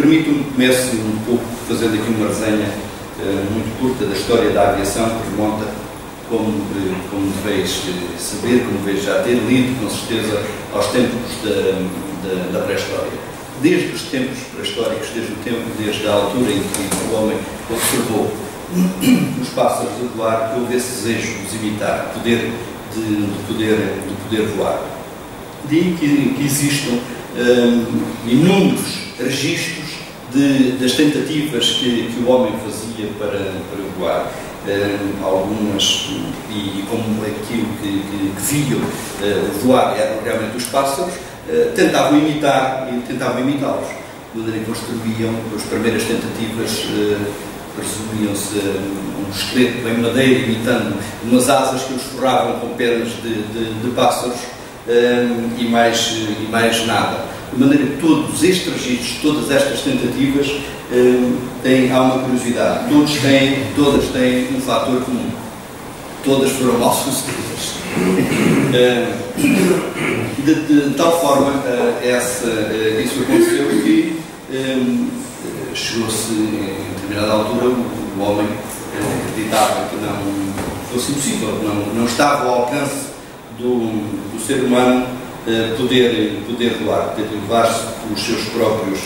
Permitam-me que comece um pouco fazendo aqui uma resenha muito curta da história da aviação, que remonta, como deveis saber, como deveis já ter lido, com certeza, aos tempos da pré-história. Desde os tempos pré-históricos, desde a altura em que o homem observou os pássaros a voar, que houve esse desejo de os imitar, de poder voar. Daí que existam inúmeros registros das tentativas que o homem fazia para voar. Algumas, e como aquilo que viam voar eram realmente os pássaros, tentavam imitá-los. De maneira que construíam, as primeiras tentativas resumiam-se um esqueleto em madeira, imitando umas asas que os forravam com penas de pássaros, e mais nada. De maneira que todos estes registros, todas estas tentativas, há uma curiosidade. Todas têm um fator comum. Todas foram mal sucedidas. De tal forma, isso aconteceu que chegou-se, em determinada altura, o homem acreditava que não fosse impossível, não estava ao alcance do ser humano poder voar, poder levar-se os seus próprios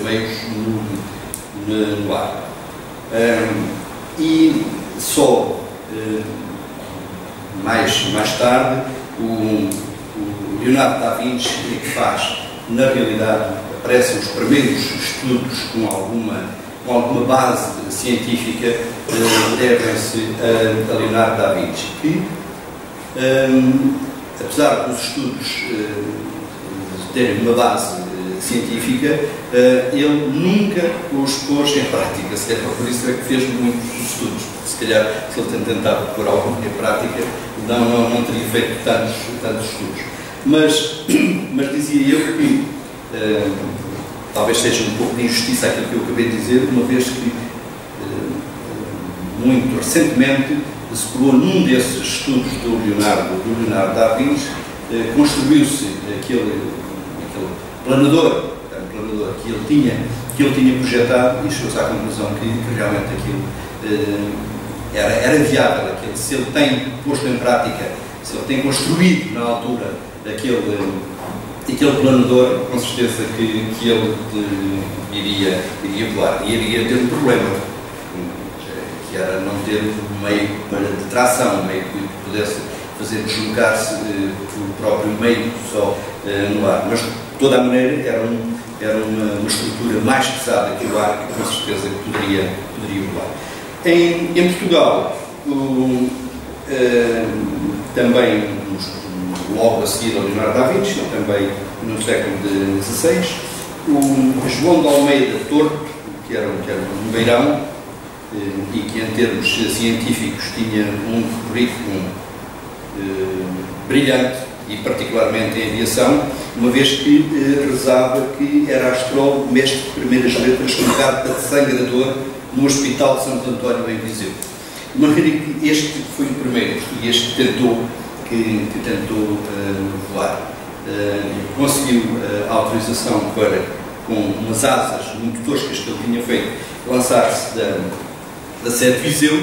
meios no ar. E só mais tarde o Leonardo da Vinci que faz, na realidade, aparecem os primeiros estudos com alguma base científica, devem-se a Leonardo da Vinci, que apesar dos estudos terem uma base científica, ele nunca os pôs em prática. Se calhar por isso é que fez muitos estudos. Se calhar, se ele tentava pôr algo em prática, não teria feito tantos estudos. Mas dizia eu que talvez seja um pouco de injustiça aquilo que eu acabei de dizer, uma vez que muito recentemente se pegou num desses estudos do Leonardo da Vinci, construiu-se aquele planador que ele tinha projetado, e chegou-se à conclusão que realmente aquilo era viável. Se ele tem posto em prática, se ele tem construído na altura aquele planador, com certeza que ele iria voar. E iria ter um problema, que era não ter um meio de tração, um meio que pudesse fazer deslocar-se pelo próprio meio só no ar. Mas, de toda a maneira, era uma estrutura mais pesada que o ar, que com certeza poderia voar. Em Portugal, também, logo a seguir ao Leonardo da Vinci, também no século XVI, o João de Almeida Torto, que era um beirão, e que em termos científicos tinha um currículo brilhante, e particularmente em aviação, uma vez que rezava que era astrólogo, mestre de primeiras letras, com carta de sangrador no Hospital de Santo António em Viseu. De maneira que este foi o primeiro português que tentou voar. Conseguiu a autorização para, com umas asas muito toscas que ele tinha feito, lançar-se da sede de Viseu,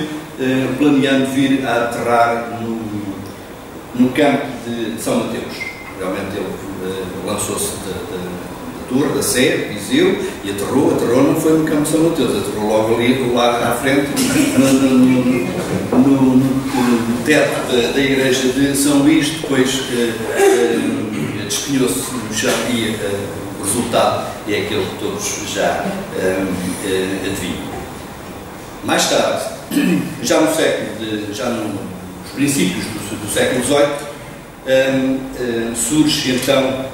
planeando vir a aterrar no campo de São Mateus. Realmente ele lançou-se da torre, da sede, Viseu, e aterrou, não foi no campo de São Mateus, aterrou logo ali, lá à frente, no teto da igreja de São Luís. Depois despenhou-se no chão, e o resultado é aquele que todos já adivinham. Mais tarde, já nos princípios do século XVIII, surge então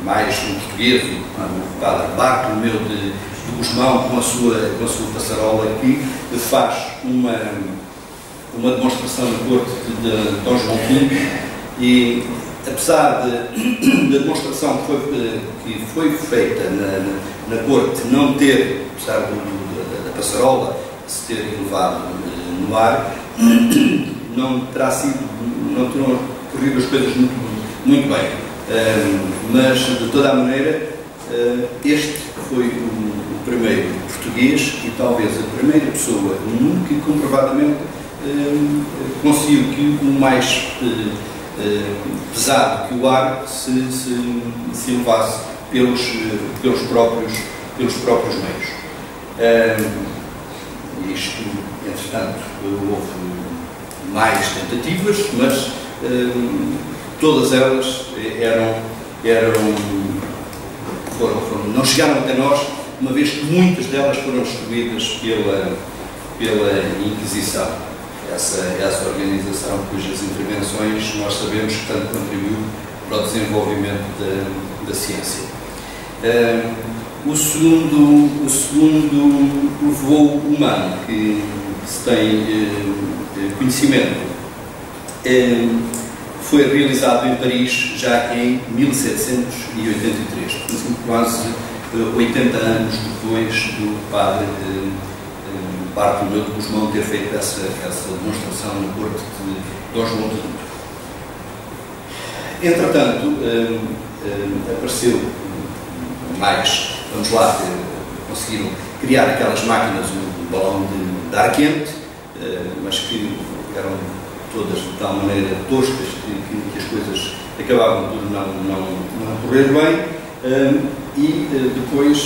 mais um português, o padre Bartolomeu de Gusmão, com a sua passarola, que faz uma demonstração na corte de Dom João V, e apesar da demonstração que foi feita na corte não ter, apesar da passarola se ter elevado no ar, não terão corrido as coisas muito bem. Mas, de toda a maneira, este foi o primeiro português e talvez a primeira pessoa no mundo que comprovadamente conseguiu que o mais pesado que o ar se levasse pelos próprios meios. Isto, entretanto, houve mais tentativas, mas todas elas não chegaram até nós, uma vez que muitas delas foram destruídas pela Inquisição. Essa organização cujas intervenções nós sabemos que tanto contribuiu para o desenvolvimento da ciência. O segundo voo humano que se tem conhecimento foi realizado em Paris já em 1783, quase 80 anos depois do padre Bartolomeu de Gusmão ter feito essa demonstração na corte de Dom João II. Entretanto, apareceu mais, vamos lá, conseguiram criar aquelas máquinas, o balão de ar quente, mas que eram todas de tal maneira toscas que as coisas acabavam por não correr bem, e depois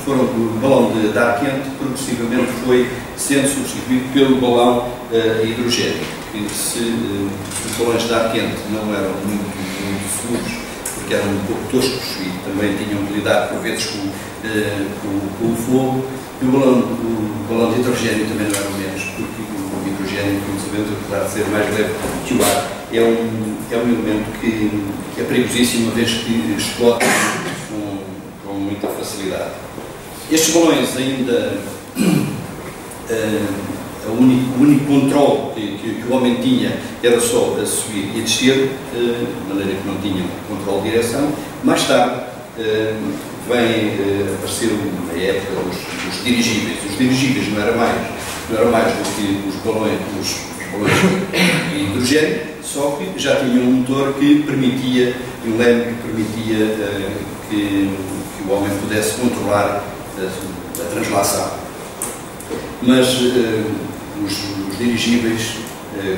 foram o balão de ar quente, progressivamente foi sendo substituído pelo balão hidrogénio, que se os balões de ar quente não eram muito seguros, porque eram um pouco toscos e também tinham que lidar por vezes com o fogo, e o balão de hidrogénio também não era o menos, porque o hidrogénio, como sabemos, apesar de ser mais leve que o ar, é um elemento que é perigosíssimo, uma vez que explode com muita facilidade. Estes balões ainda, o único controle que o homem tinha era só a subir e a descer, de maneira que não tinha controle de direção. Mais tarde apareceu na época os dirigíveis. Os dirigíveis não era mais do que os balões de hidrogênio, só que já tinham um motor que permitia, um leme que permitia que o homem pudesse controlar a translação. Mas os dirigíveis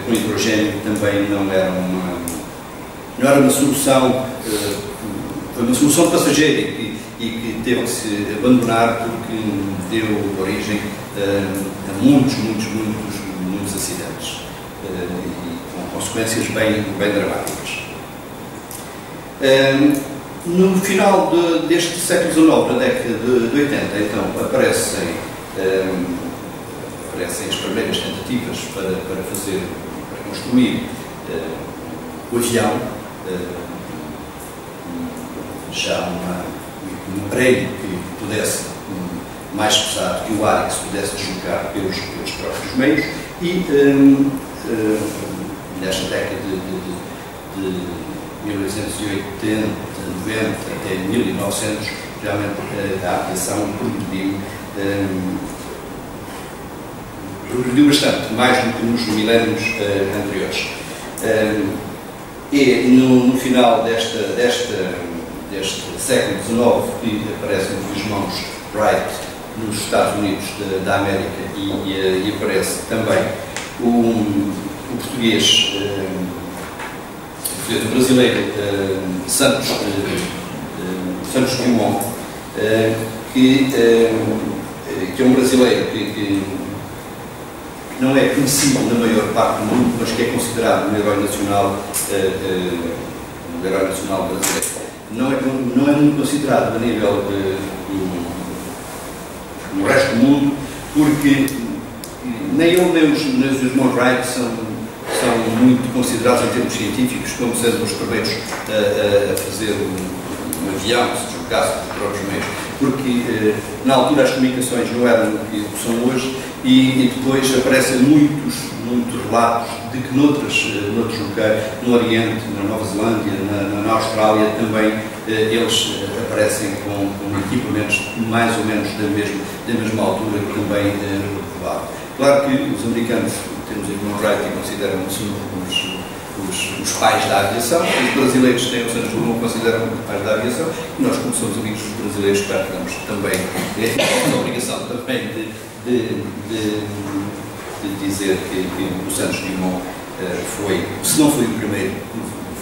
com hidrogênio também não era uma solução, foi uma solução passageira e que teve que se abandonar porque deu origem a muitos acidentes e com consequências bem dramáticas. No final deste século XIX, na década de 80, então, aparecem as primeiras tentativas para construir o avião, já um aparelho que pudesse, mais pesado que o ar, que se pudesse deslocar pelos próprios meios, e nesta década de 1880, 90 até 1900, realmente a aviação progrediu bastante, mais do que nos milénios anteriores. E no final deste século XIX, que aparecem os irmãos Wright nos Estados Unidos da América e aparece também o português, o brasileiro Santos Dumont, que é um brasileiro que não é conhecido na maior parte do mundo, mas que é considerado um herói nacional brasileiro. Não é muito considerado a nível no resto do mundo, porque nem ele nem os irmãos Wright são muito considerados em termos científicos como sendo os primeiros a fazer um avião que se deslocasse por próprios meios, porque na altura as comunicações não eram o que são hoje, e depois aparecem muitos relatos de que noutros locais, no Oriente, na Nova Zelândia, na Austrália também, eles aparecem com equipamentos mais ou menos da mesma altura que também provável. Claro que os americanos, temos irmãos Wright e consideram-se os pais da aviação. Os brasileiros têm o Santos Dumont, consideram os pais da aviação, e nós, como somos amigos dos brasileiros, claro, temos também a obrigação também de dizer que o Santos Dumont foi, se não foi o primeiro,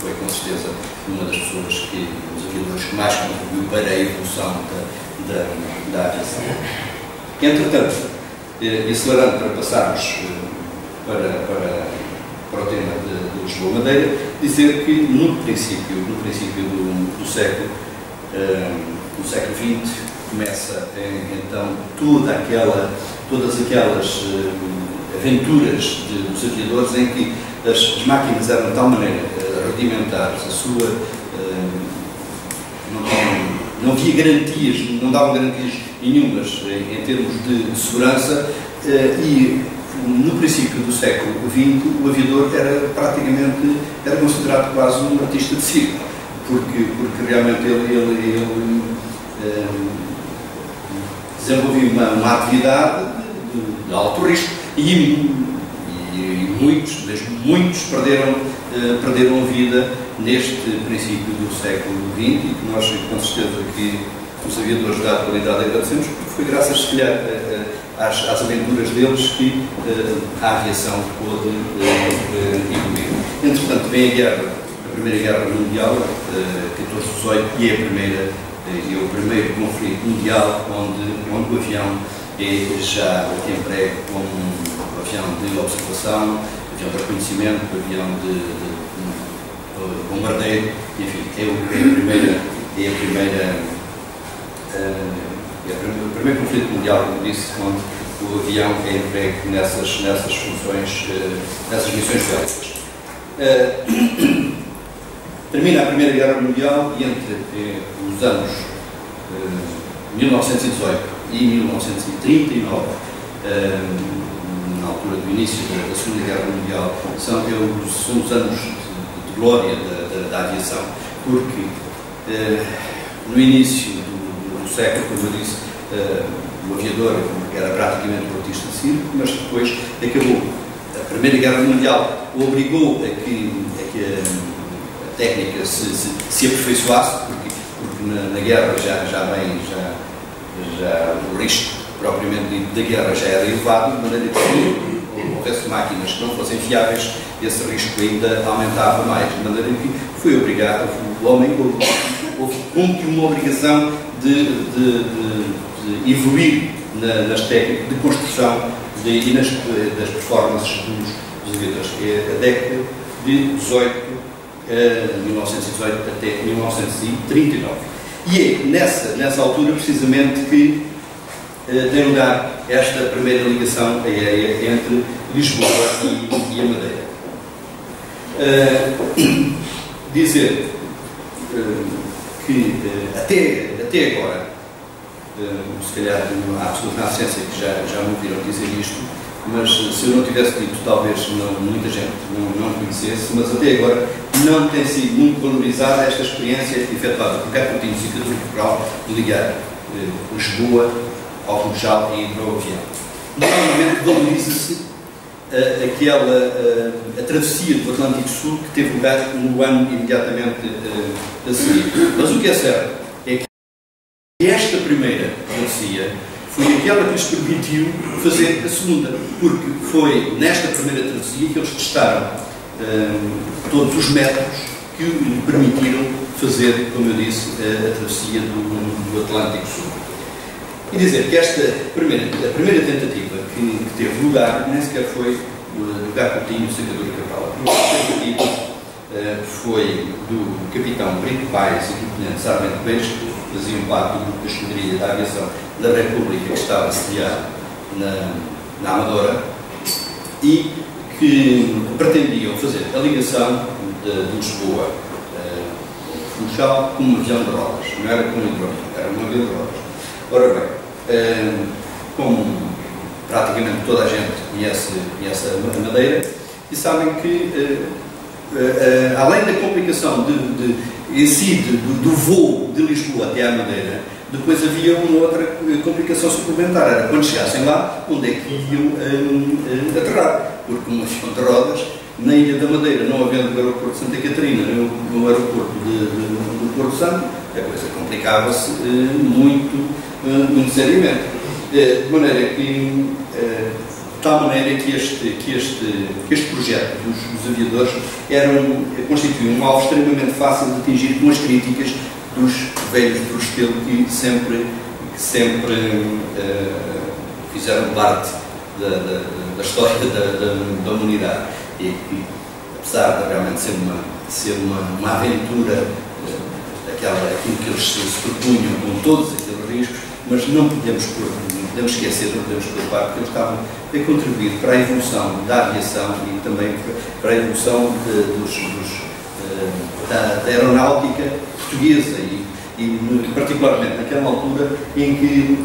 foi com certeza uma das pessoas que, os aviadores que mais contribuiu para a evolução da aviação. Entretanto, e acelerando para passarmos para o tema de Lisboa-Madeira, dizer que no princípio do século XX começa então todas aquelas aventuras dos aviadores em que as máquinas eram de tal maneira rudimentares, não havia garantias, não davam garantias nenhumas em termos de segurança, e no princípio do século XX o aviador era considerado quase um artista de circo, porque realmente ele desenvolvia uma atividade de alto risco e muitos perderam a vida neste princípio do século XX, e que nós, com certeza, que os aviadores da atualidade agradecemos, porque foi graças, se calhar, às aventuras deles que a aviação pôde evoluir. Entretanto, vem a Primeira Guerra Mundial, 14-18, e é o primeiro conflito mundial onde o avião é já emprego como um avião de observação, avião de reconhecimento, avião de bombardeio, enfim, é o primeiro conflito mundial, como disse, onde o avião é emprego nessas funções, nessas missões bélicas. Termina a Primeira Guerra Mundial e entre os anos 1918 e 1939, na altura do início da Segunda Guerra Mundial, são os anos de glória da aviação, porque no início do século, como eu disse, o aviador era praticamente um artista de circo, mas depois acabou. A Primeira Guerra Mundial obrigou a que a técnica se aperfeiçoasse, porque na guerra já o risco propriamente da guerra já era elevado, de maneira que se houvesse máquinas que não fossem fiáveis, esse risco ainda aumentava mais, de maneira que foi obrigado, o homem houve uma obrigação de evoluir nas técnicas de construção e das performances dos aviadores. É a década de 1918 até 1939. E é nessa altura, precisamente, que tem lugar esta primeira ligação aérea entre Lisboa e a Madeira. Dizer que até agora, se calhar há pessoas na ciência que já me ouviram dizer isto, mas se eu não tivesse dito, talvez muita gente não conhecesse, mas até agora não tem sido muito valorizada esta experiência efetuada por Coutinho e Cicador Corporal de ligar Lisboa ao Funchal e para o avião. Normalmente valoriza-se a travessia do Atlântico Sul que teve lugar no ano imediatamente a seguir. Mas o que é certo é que esta primeira travessia foi aquela que lhes permitiu fazer a segunda, porque foi nesta primeira travessia que eles testaram todos os métodos que lhe permitiram fazer, como eu disse, a travessia do Atlântico Sul. E dizer que a primeira tentativa que teve lugar nem sequer foi do Coutinho e Cicador Corporal. A primeira tentativa foi do capitão Brito Paes e do tenente Sarmento Peixe, que faziam parte do grupo da esquadrilha da aviação da República, que estava sediado na Amadora, e que pretendiam fazer a ligação de Lisboa ao Funchal com um avião de rodas. Não era com um hidrômetro, era um avião de rodas. Ora bem, como praticamente toda a gente conhece a Madeira, e sabem que, além da complicação do voo de Lisboa até à Madeira, depois havia uma outra complicação suplementar, era quando chegassem lá, onde é que iam aterrar, porque um avião de rodas na Ilha da Madeira, não havendo o aeroporto de Santa Catarina, nem o aeroporto do Porto Santo, a coisa complicava-se muito seriamente. De maneira que, de tal maneira que este projeto dos aviadores constituía um alvo extremamente fácil de atingir com as críticas dos velhos do Restelo que sempre fizeram parte da história da humanidade. E apesar de realmente ser uma aventura, aquilo que eles se propunham com todos aqueles riscos, mas não podemos esquecer, não podemos preocupar, porque eles estavam a contribuir para a evolução da aviação e também para a evolução da aeronáutica portuguesa e particularmente naquela altura em que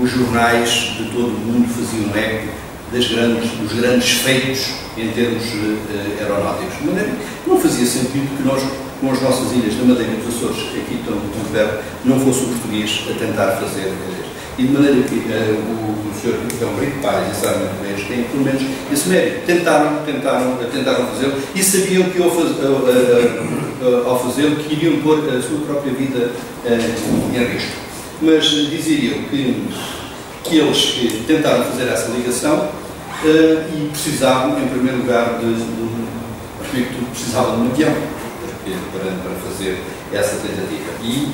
os jornais de todo o mundo faziam eco dos grandes feitos em termos aeronáuticos. De maneira que não fazia sentido que nós, com as nossas ilhas da Madeira e dos Açores, aqui tão perto, não fosse o português a tentar fazer isto. E de maneira que o Sr. Capitão Brito Pais e Sara Mendes têm pelo menos esse mérito. Tentaram fazê-lo e sabiam que ao fazê-lo que iriam pôr a sua própria vida em risco. Mas diziam que eles tentaram fazer essa ligação e precisavam, em primeiro lugar, precisavam de um avião para fazer essa tentativa. E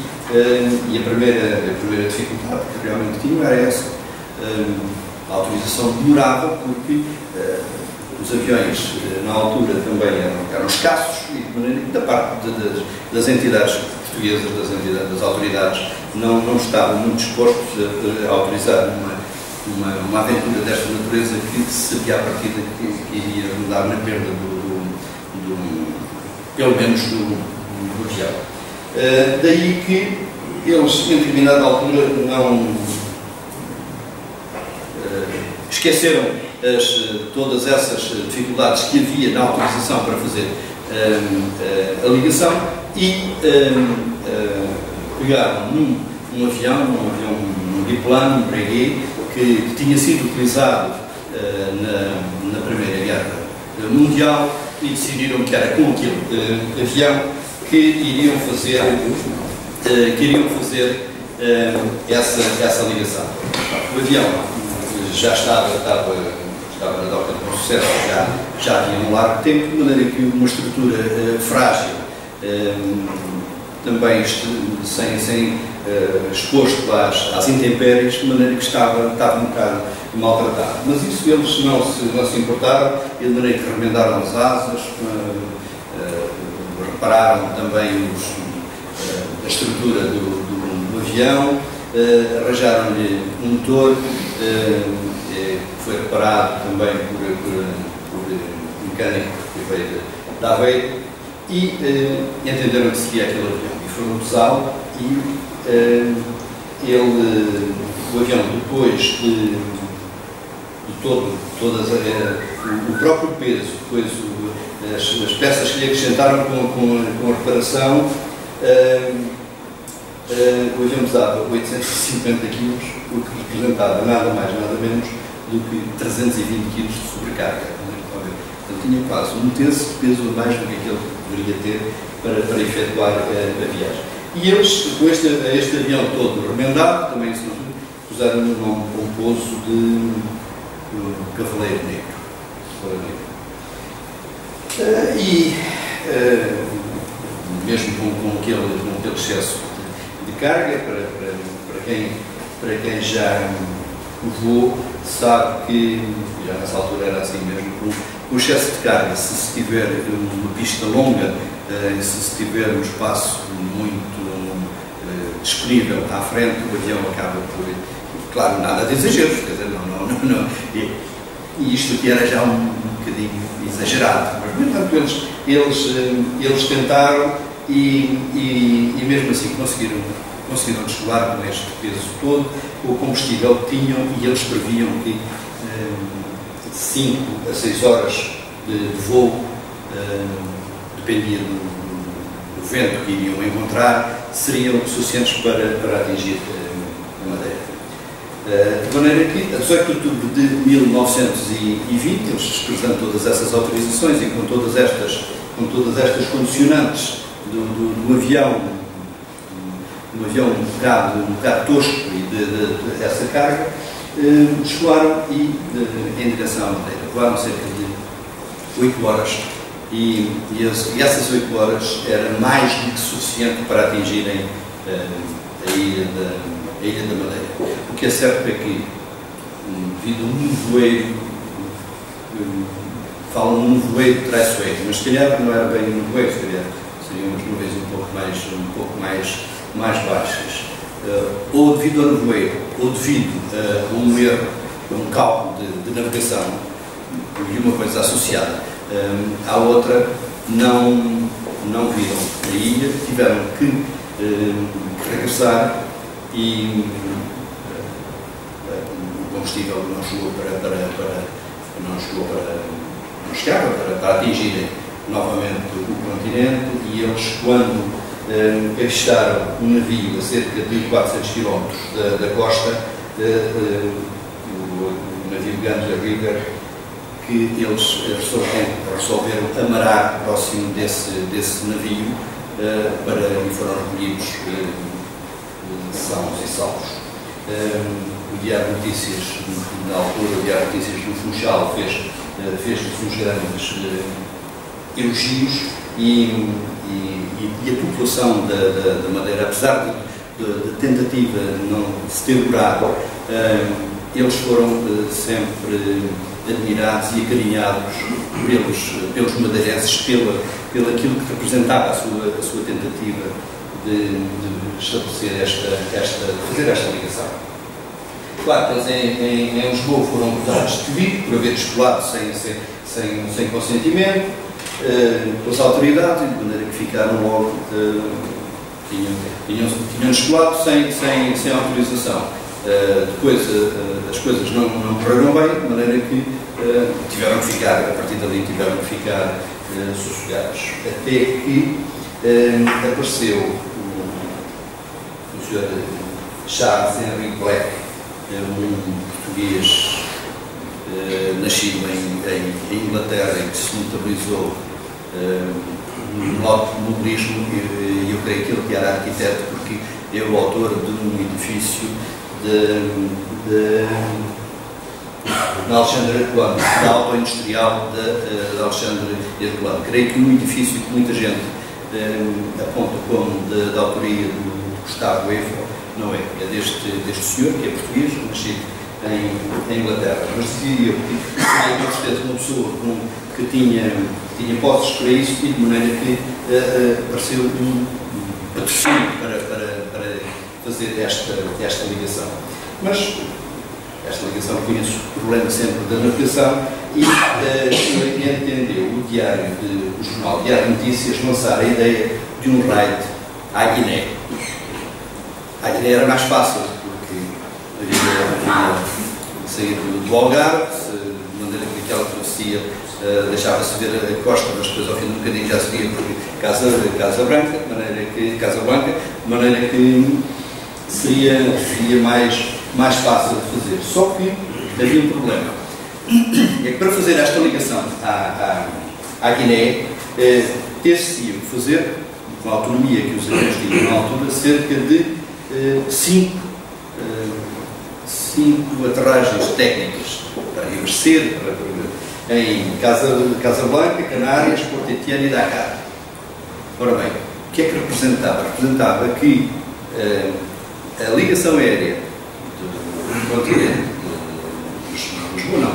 a primeira dificuldade que realmente tinham era essa. A autorização demorava porque os aviões, na altura, também eram escassos e, de maneira que, da parte das entidades portuguesas, das autoridades, não estavam muito dispostos a autorizar uma aventura desta natureza que se sabia à partida que iria mudar na perda pelo menos do avião. Daí que eles, em determinada altura, não esqueceram todas essas dificuldades que havia na autorização para fazer a ligação e pegaram um avião, um biplano, um Breguet, que tinha sido utilizado na Primeira Guerra Mundial e decidiram que era com aquele avião que iriam fazer essa ligação. O avião já estava na doca de processo, já havia um largo tempo, de maneira que uma estrutura frágil, também exposto às intempéries, de maneira que estava um bocado maltratado. Mas isso eles não se importaram, e de maneira que remendaram as asas, repararam também a estrutura do avião, arranjaram-lhe um motor, que foi reparado também por um mecânico que veio de Aveiro, e entenderam que seria aquele avião. E foram pesá-lo e o avião, depois de o próprio peso, depois as peças que lhe acrescentaram com a reparação, o avião pesava 850 kg, o que representava nada mais, nada menos do que 320 kg de sobrecarga. Portanto, tinha quase um terço de peso a mais do que aquele que deveria ter para efetuar a viagem. E eles, com este avião todo remendado, também se puseram o nome pomposo de Cavaleiro Negro. E mesmo com aquele excesso de carga, para quem já voou, sabe que, já nessa altura era assim mesmo, com o excesso de carga, se tiver uma pista longa, se tiver um espaço muito disponível à frente, o avião acaba por, claro, nada de exageros, quer dizer, não. E isto aqui era já um bocadinho exagerado, mas, no entanto, eles tentaram e mesmo assim conseguiram descolar com este peso todo, com o combustível que tinham, e eles previam que 5 a 6 horas de voo, dependia do vento que iriam encontrar, seriam suficientes para atingir a Madeira. De maneira que, a 18 de outubro de 1920, eles presentando todas essas autorizações e com todas estas condicionantes do avião, um bocado tosco e dessa carga, descoaram e em direção à Madeira. Voaram cerca de 8 horas e essas 8 horas era mais do que suficiente para atingirem a ilha da Madeira. O que é certo é que, devido a um nevoeiro, falam um nevoeiro traiçoeiro, mas se calhar não era bem um nevoeiro, se calhar seriam umas nuvens um pouco mais baixas. Ou devido ao nevoeiro, ou devido a um erro, a um cálculo de navegação, e uma coisa associada à outra, não viram a ilha, tiveram que regressar e o combustível não chegou para atingirem novamente o continente, e eles, quando avistaram um navio a cerca de 400 km da costa, o navio Ganga River, que eles resolveram amarar próximo desse navio e foram recolhidos sãos e salvos. O Diário de Notícias, na altura, o Diário de Notícias do Funchal fez-lhes uns grandes elogios e a população da Madeira, apesar da tentativa não se ter durado, eles foram sempre admirados e acarinhados pelos madeirenses pelo aquilo que representava a sua tentativa de estabelecer fazer esta ligação. Claro que eles em Lisboa foram acusados de delito por haver descolado sem consentimento pelas autoridades, de maneira que ficaram logo, tinham descolado sem autorização. Depois as coisas não correram bem, de maneira que tiveram que ficar, a partir dali tiveram que ficar sossegados. Até que apareceu o Sr. Charles Henry Black, um português nascido em Inglaterra e que se notabilizou no automobilismo, e eu creio que ele era arquiteto, porque é o autor de um edifício da Alexandre Herculano, da auto-industrial de Alexandre Herculano. Creio que um edifício que muita gente aponta como da autoria do Gustavo Eiffel, não é deste senhor, que é português, nascido em Inglaterra. Mas dizia eu que seria com certeza uma pessoa que tinha posses para isso, e de maneira que apareceu um patrocínio para fazer esta ligação. Mas esta ligação conhece o problema sempre da navegação, e entendeu o jornal Diário de Notícias lançar a ideia de um raid à Guiné. A Guiné era mais fácil, porque havia sair do Algarve, de maneira que aquela travessia deixava-se ver a costa, mas depois ao fim de um bocadinho já se via por Casablanca, de maneira que seria mais fácil de fazer. Só que havia um problema. É que para fazer esta ligação à Guiné, ter-se-ia fazer, com a autonomia que os aviões tinham na altura, cerca de 5 aterragens técnicas para reverser em Casablanca, Canárias, Porto Etienne e Dakar. Ora bem, o que é que representava? Representava que a ligação aérea do continente,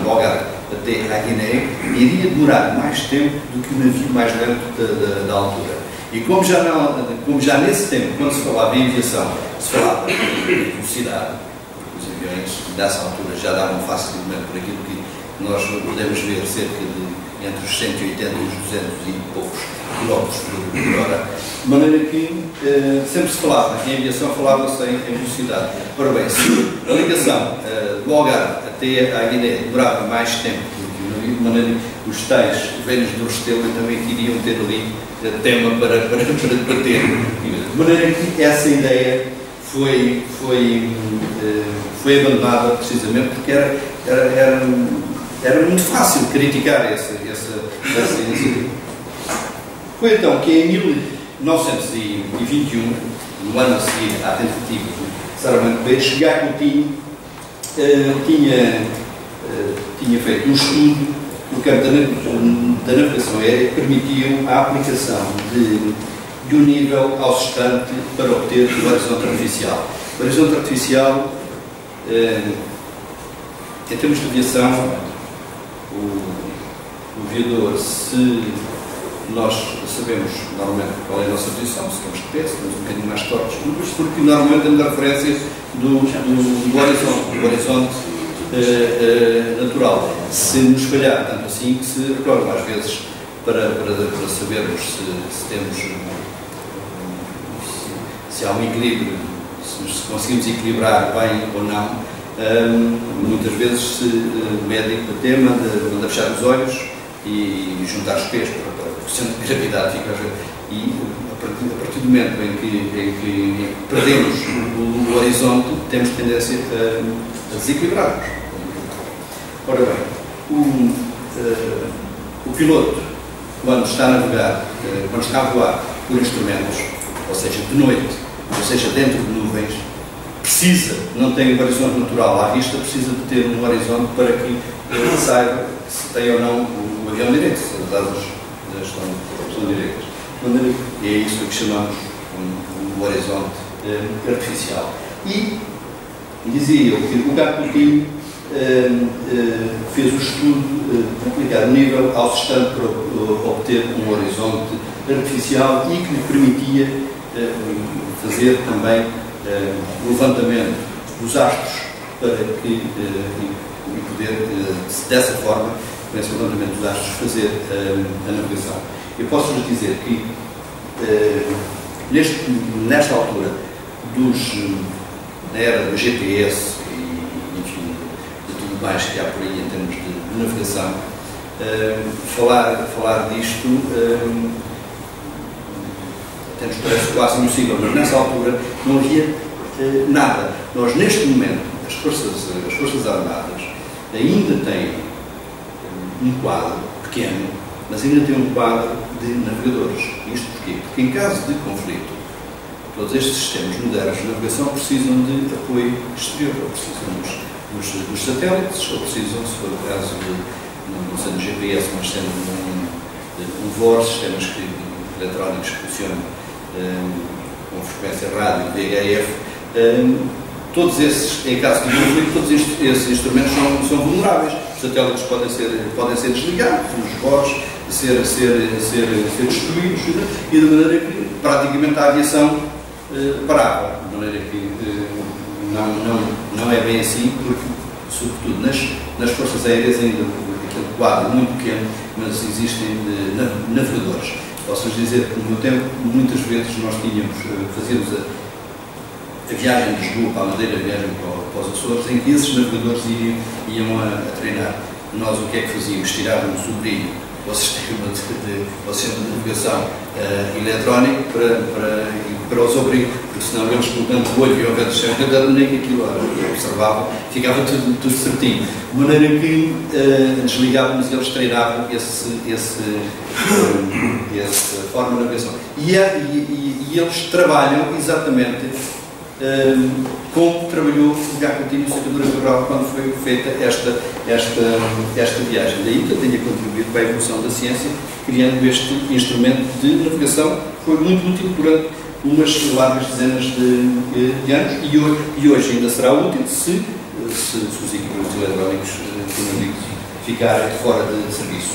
do Algarve até à Guiné, iria demorar mais tempo do que o navio mais lento da altura. E como já nesse tempo, quando se falava em aviação, se falava em velocidade, os aviões dessa altura já davam facilmente por aquilo que nós podemos ver, cerca de entre os 180 e os 200 e poucos quilómetros por hora, de maneira que sempre se falava em aviação, falava-se em velocidade. Ora bem, se a ligação do Algarve até à Guiné demorava mais tempo do que o navio, de maneira que os tais velhos do Restelo também queriam ter ali tema para debater. De maneira que essa ideia foi abandonada precisamente porque era muito fácil criticar essa iniciativa. Foi então que em 1921, no ano a seguir à tentativa de Saramago Peixe, Gá Coutinho tinha feito um estudo no campo da navegação aérea que permitiu a aplicação de um nível ao sustante para obter o horizonte artificial. O horizonte artificial, em termos de aviação, o aviador, se nós sabemos normalmente qual é a nossa posição, se temos de pé, se temos um bocadinho mais tortos, porque normalmente temos a referência do horizonte natural. Se nos espalhar tanto assim que se recorre às vezes para sabermos se há um equilíbrio, se conseguimos equilibrar bem ou não, muitas vezes o médico até manda fechar os olhos e juntar os pés para o centro de gravidade fica a ver. E a partir do momento em que perdemos o horizonte, temos tendência a desequilibrarmos. Ora bem, o piloto, quando está a navegar, quando está a voar por instrumentos, ou seja, de noite, ou seja, dentro de nuvens, precisa, não tem um horizonte natural à vista, precisa de ter um horizonte para que saiba se tem ou não o avião direito, se as asas estão direitas. E é isso que chamamos um horizonte artificial. E dizia eu que o Gá Coutinho fez o estudo de aplicar o nível ao sustante para obter um horizonte artificial e que lhe permitia fazer também o levantamento dos astros para que e poder, dessa forma, com esse levantamento dos astros, fazer a navegação. Eu posso-vos dizer que nesta altura na era do GPS e enfim, de tudo mais que há por aí em termos de navegação, falar disto até nos parece quase impossível, mas nessa altura não havia nada. Nós, neste momento, as Forças Armadas ainda têm um quadro pequeno, mas ainda têm um quadro de navegadores. Isto porquê? Porque em caso de conflito, todos estes sistemas modernos de navegação precisam de apoio exterior, ou precisam dos satélites, ou precisam, se for o caso não sendo GPS, mas sendo um VOR, sistemas eletrónicos que funcionam com frequência rádio, VHF, todos esses, em caso de conflito, todos esses instrumentos são vulneráveis. Os satélites podem ser desligados, os VORs ser destruídos, e de maneira que praticamente a aviação parava. De maneira que não é bem assim, porque, sobretudo nas forças aéreas, ainda aquele quadro muito pequeno, mas existem navegadores. Posso-vos dizer que no meu tempo, muitas vezes nós fazíamos a viagem de Lisboa para a Madeira, a viagem para os Açores, em que esses navegadores iam a treinar. Nós o que é que fazíamos? Tirávamos o brilho ao sistema de navegação eletrónico para os abrigo, porque senão eles, colocando o olho e ao ver do sistema, nem que aquilo observavam, ficava tudo certinho. De maneira que desligávamos e eles treinavam essa forma de navegação. E eles trabalham exatamente como trabalhou o Gá Coutinho e o Sacadura Cabral quando foi feita esta viagem. Daí que ele tenha contribuído para a evolução da ciência, criando este instrumento de navegação que foi muito útil durante umas largas dezenas de anos e hoje ainda será útil se os equipamentos eletrónicos, como eu digo, ficarem fora de serviço.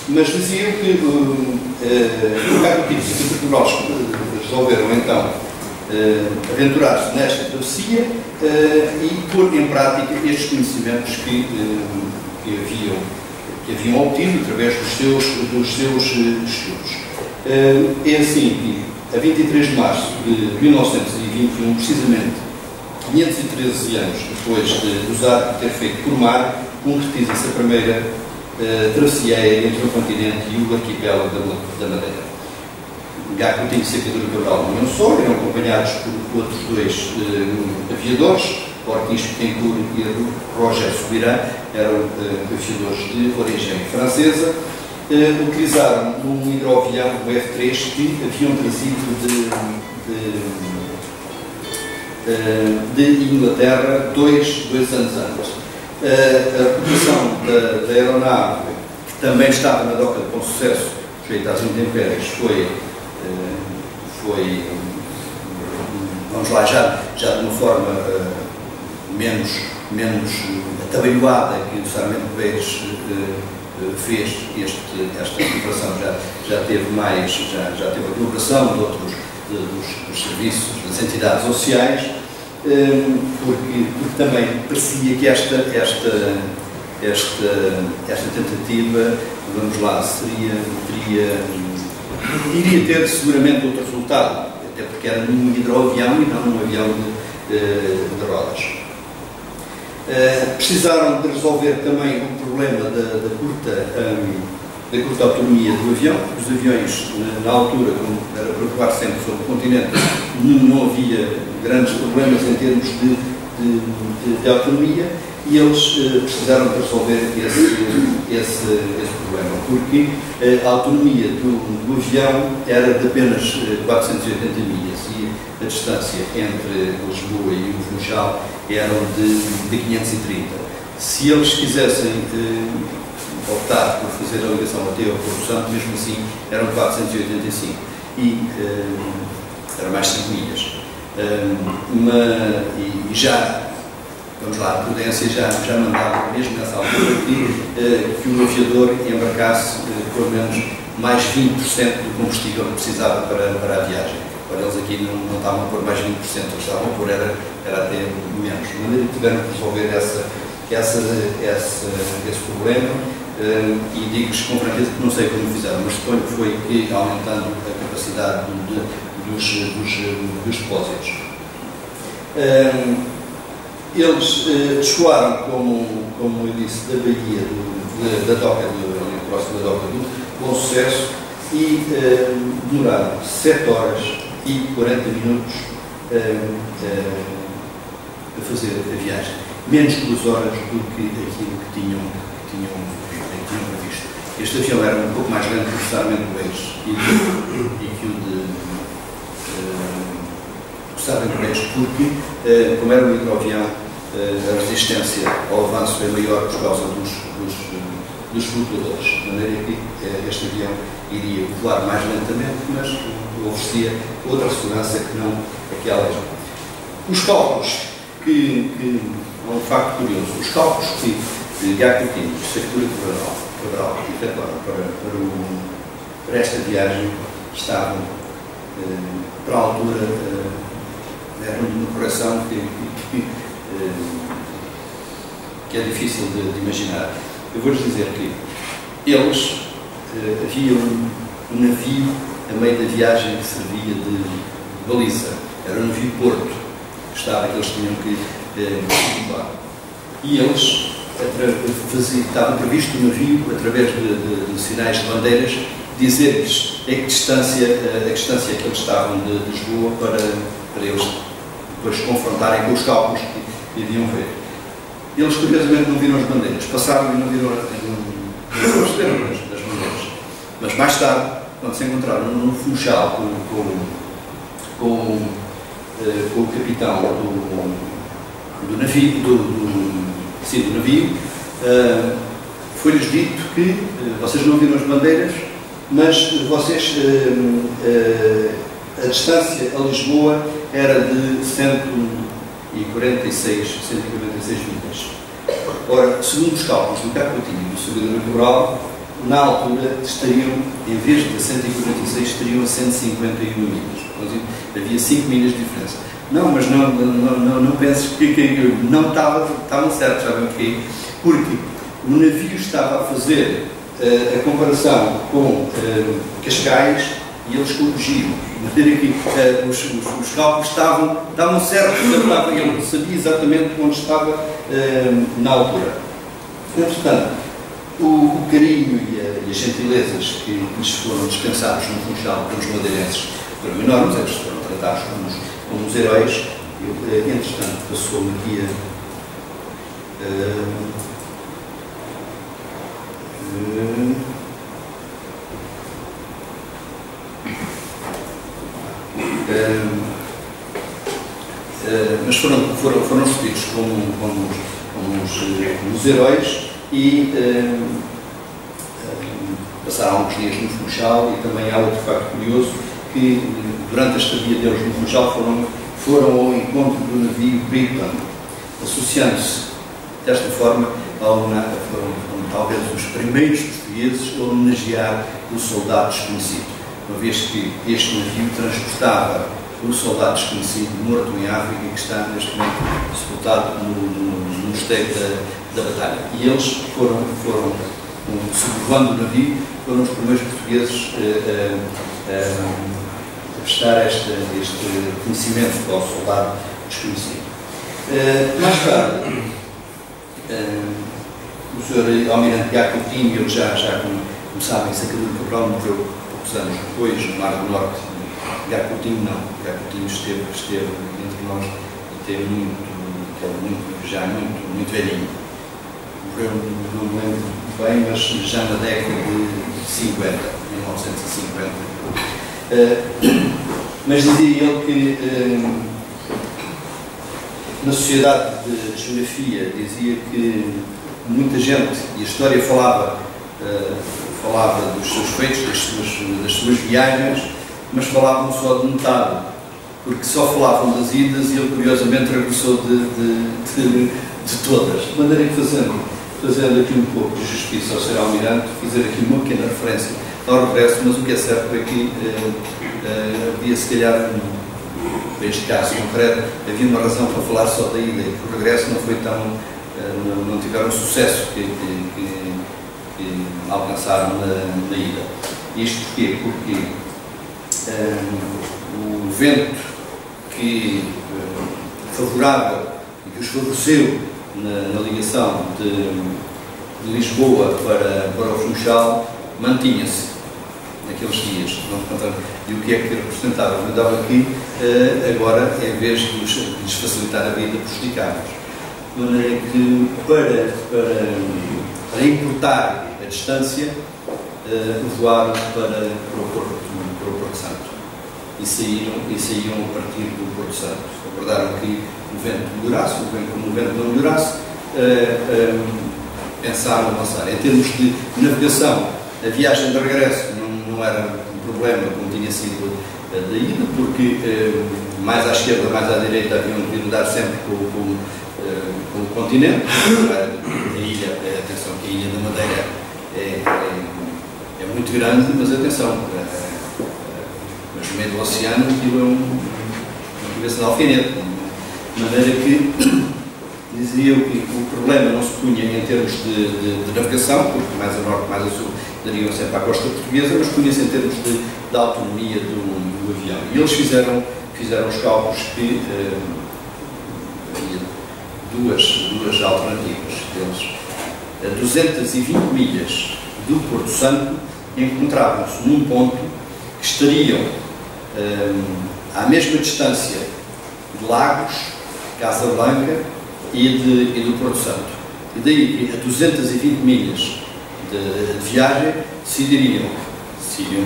Mas diziam que o Gá Coutinho e o Sacadura Cabral resolveram então aventurar-se nesta travessia e pôr em prática estes conhecimentos que haviam obtido através dos seus estudos. É assim que, a 23 de março de 1921, precisamente 513 anos depois de usar ter feito por mar, concretiza-se a primeira travessia aérea entre o continente e o arquipélago da Madeira. Gago Coutinho e Sacadura Cabral no mesmo solo, eram acompanhados por outros dois aviadores, Ortiz Betancourt e Roger Subirã, eram aviadores de origem francesa. Utilizaram um hidroavião, o F-3, que haviam trazido de Inglaterra dois anos antes. A recuperação da aeronave, que também estava na doca com sucesso, feita às intempéries, foi, vamos lá, já de uma forma menos atabalhoada que necessariamente o Pérez fez. Esta recuperação já teve a colaboração de outros dos serviços, das entidades sociais, porque também parecia que esta tentativa, vamos lá, iria ter seguramente outro resultado, até porque era num hidroavião e não num avião de rodas. Precisaram de resolver também o problema da curta autonomia do avião. Os aviões, na altura, como era para voar sempre sobre o continente, não havia grandes problemas em termos de autonomia, e eles precisaram de resolver esse problema, porque a autonomia do avião era de apenas 480 milhas e a distância entre Lisboa e o Funchal eram de 530. Se eles quisessem optar por fazer a ligação até ao Porto Santo, mesmo assim eram 485 e era mais 5 milhas. E já, vamos lá, a prudência já mandava, mesmo nessa altura, que o aviador embarcasse pelo menos mais 20% do combustível que precisava para a viagem. Ora, eles aqui não estavam a pôr mais 20%, eles estavam a pôr era até menos. De maneira que tiveram que resolver esse problema, e digo-lhes com franqueza que não sei como fizeram, mas suponho que foi aumentando a capacidade dos depósitos. Eles descoaram, como eu disse, da Baía, da doca, próxima da doca com sucesso, e demoraram 7 horas e 40 minutos a fazer a viagem, menos de 2 horas do que aquilo que tinham previsto. Este avião era um pouco mais grande que necessariamente o Reis e que o de porque, como era um hidroavião, a resistência ao avanço é maior por causa dos flutuadores, de maneira que este avião iria voar mais lentamente, mas oferecia outra segurança que não aquelas. Os cálculos, que é um facto curioso, os cálculos que Gago Coutinho, Sacadura Cabral efetuaram para esta viagem estavam, para a altura, era uma correção que é difícil de imaginar. Eu vou-lhes dizer que eles, havia um navio a meio da viagem que servia de baliza, era um navio Porto, que eles tinham que ocupar. E eles estavam previsto no navio, através de sinais de bandeiras, dizer-lhes a que distância que eles estavam de Lisboa para eles depois confrontarem com os cálculos que iriam ver. Eles, curiosamente, não viram as bandeiras, passaram e não viram as bandeiras. Mas mais tarde, quando se encontraram no Funchal com o capitão do navio, foi-lhes dito que vocês não viram as bandeiras, mas vocês, a distância a Lisboa era de 146 milhas. Ora, segundo os cálculos do Gago Coutinho e do Sacadura Cabral, na altura estariam, em vez de 146, estariam a 151 milhas. Havia 5 milhas de diferença. Não, mas não penses que não estavam certos, sabem porquê? Porque o navio estava a fazer a comparação com Cascais e eles corrigiram. De maneira que os cálculos estavam certos, ele sabia exatamente onde estava na altura. Portanto, o carinho e as gentilezas que lhes foram dispensados no Funchal pelos madeirenses foram enormes, eles foram tratados como os heróis. Entretanto, passou-me aqui mas foram recebidos como os heróis e passaram alguns dias no Funchal. E também há outro facto curioso, que durante a estadia deles no Funchal foram ao encontro do navio Brighton, associando-se desta forma foram talvez os primeiros portugueses a homenagear o soldado desconhecido, uma vez que este navio transportava o soldado desconhecido morto em África e que está neste momento sepultado no mosteiro da batalha. E eles foram sobrevoando o navio, foram os primeiros portugueses a prestar este reconhecimento ao soldado desconhecido. Mais tarde, o Sr. Almirante Guiar Coutinho, ele já como sabem, Sacadura Cabral morreu poucos anos depois, no Mar do Norte. Guiar Coutinho não, Guiar Coutinho esteve entre nós e teve muito velhinho. Morreu, não me lembro bem, mas já na década de 50, 1950. Mas dizia ele que na Sociedade de Geografia dizia que muita gente, e a história falava dos seus feitos, das suas viagens, mas falavam só de metade, porque só falavam das idas e ele curiosamente regressou de todas. De maneira que fazendo aqui um pouco de justiça ao Sr. Almirante, fazer aqui uma pequena referência ao regresso, mas o que é certo é que havia se calhar, neste caso concreto, havia uma razão para falar só da ida, e que o regresso não foi tão, não tiveram o sucesso que alcançaram na ida. Isto porquê? Porque o vento que favorável e que os favoreceu na ligação de Lisboa para o Funchal mantinha-se naqueles dias. E o que é que representava? Mandava aqui, agora, em vez de lhes facilitar a vida, prejudicava-os. De maneira que, para encurtar a distância, voaram para o Porto Santo e saíram a partir do Porto Santo. Aguardaram que o vento melhorasse, como o vento não melhorasse, pensaram avançar. Em termos de navegação, a viagem de regresso não era um problema como tinha sido da ida, porque mais à esquerda, mais à direita haviam de dar sempre com o continente. A ilha, atenção que a Ilha da Madeira é muito grande, mas atenção, mas no meio do oceano aquilo é uma cabeça de alfinete, de maneira que dizia que o problema não se punha em termos de navegação, porque mais a norte, mais a sul dariam sempre à costa portuguesa, mas punha-se em termos de autonomia do avião. E eles fizeram os cálculos que havia duas alternativas. Eles, a 220 milhas do Porto Santo, encontravam-se num ponto que estariam à mesma distância de Lagos, Casablanca e do Porto Santo. E daí, a 220 milhas de viagem, se iriam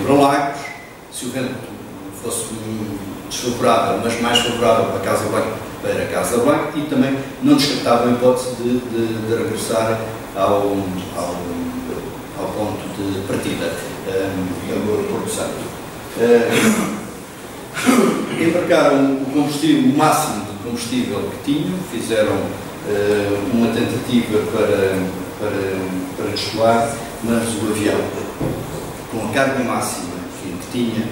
para Lagos, se o vento fosse desfavorável, mas mais favorável para Casablanca, e também não descartavam a hipótese de regressar ao ponto de partida, ao Porto Santo. Embarcaram o máximo de combustível que tinham, fizeram uma tentativa para descolar, mas o avião, com a carga máxima que tinha,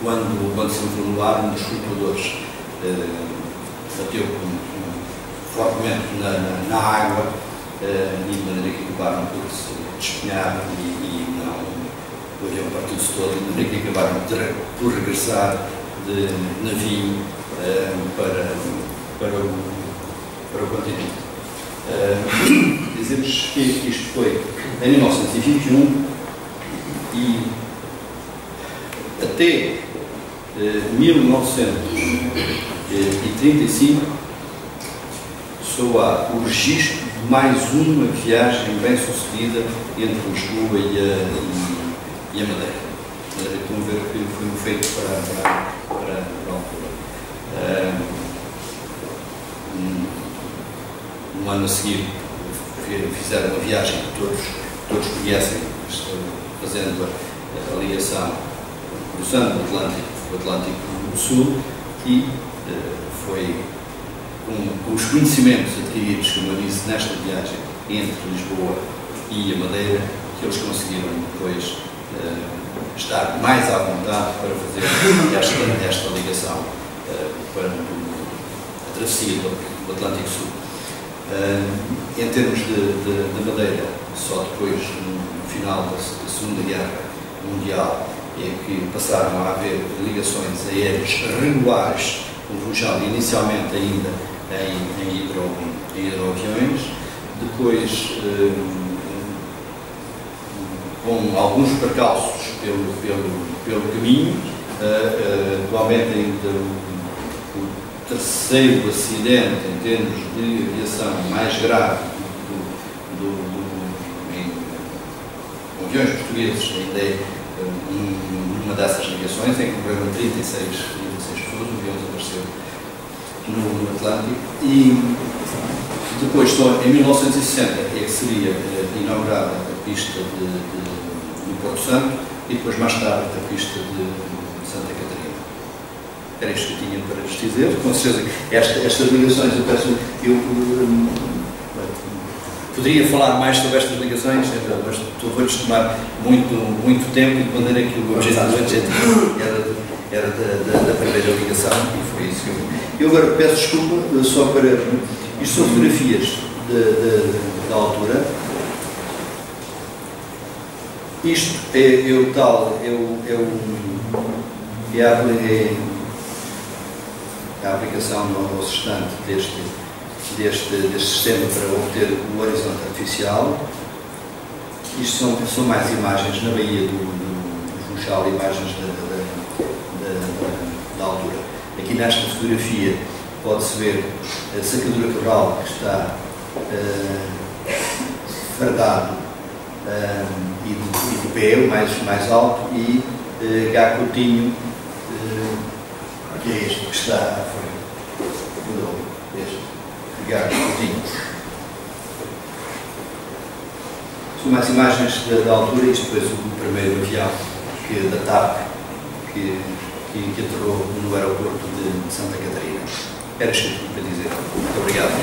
quando se entrou no ar, um dos flutuadores bateu fortemente na água, e de maneira que acabaram por se despenhar e o avião partiu-se todo, de maneira que acabaram por regressar de navio para o continente. Dizemos que isto foi em 1921 e até 1935 só há o registro de mais uma viagem bem sucedida entre Lisboa e a Madeira. Estão a ver que foi um feito para a altura. Um ano a seguir fizeram uma viagem que todos conhecem, fazendo a ligação, cruzando o Atlântico Sul, e foi com os conhecimentos adquiridos, como eu disse, nesta viagem entre Lisboa e a Madeira, que eles conseguiram depois estar mais à vontade para fazer esta ligação para a travessia do Atlântico Sul. Em termos de Madeira, só depois, no final da Segunda Guerra Mundial, é que passaram a haver ligações aéreas regulares com o Funchal, inicialmente ainda em hidroaviões, depois com alguns percalços pelo caminho, atualmente ainda o terceiro acidente em termos de aviação mais grave em aviões portugueses ainda é uma dessas ligações, em que morreram 36 pessoas, o avião desapareceu no Atlântico, e depois, só em 1960, é que seria inaugurada a pista de Porto Santo, e depois, mais tarde, a pista de Santa Catarina. Era isto que eu tinha para vos dizer. Com certeza, estas ligações, eu poderia falar mais sobre estas ligações, mas vou-lhes tomar muito tempo, de maneira que o objetivo era da primeira ligação, e foi isso que eu agora peço desculpa, só para... Isto são fotografias da altura. Isto é a aplicação no restante deste sistema para obter o horizonte artificial. Isto são mais imagens na Baía do Funchal, imagens da altura. Aqui nesta fotografia pode-se ver a Sacadura Cabral, que está fardado e de pé, o mais alto, e Gá Coutinho, que é este que está à frente. Este Gá Coutinho. São mais imagens da altura, e depois o primeiro avião da TAP que aterrou no aeroporto de Santa Catarina. Era isto que eu tinha para dizer. Muito obrigado.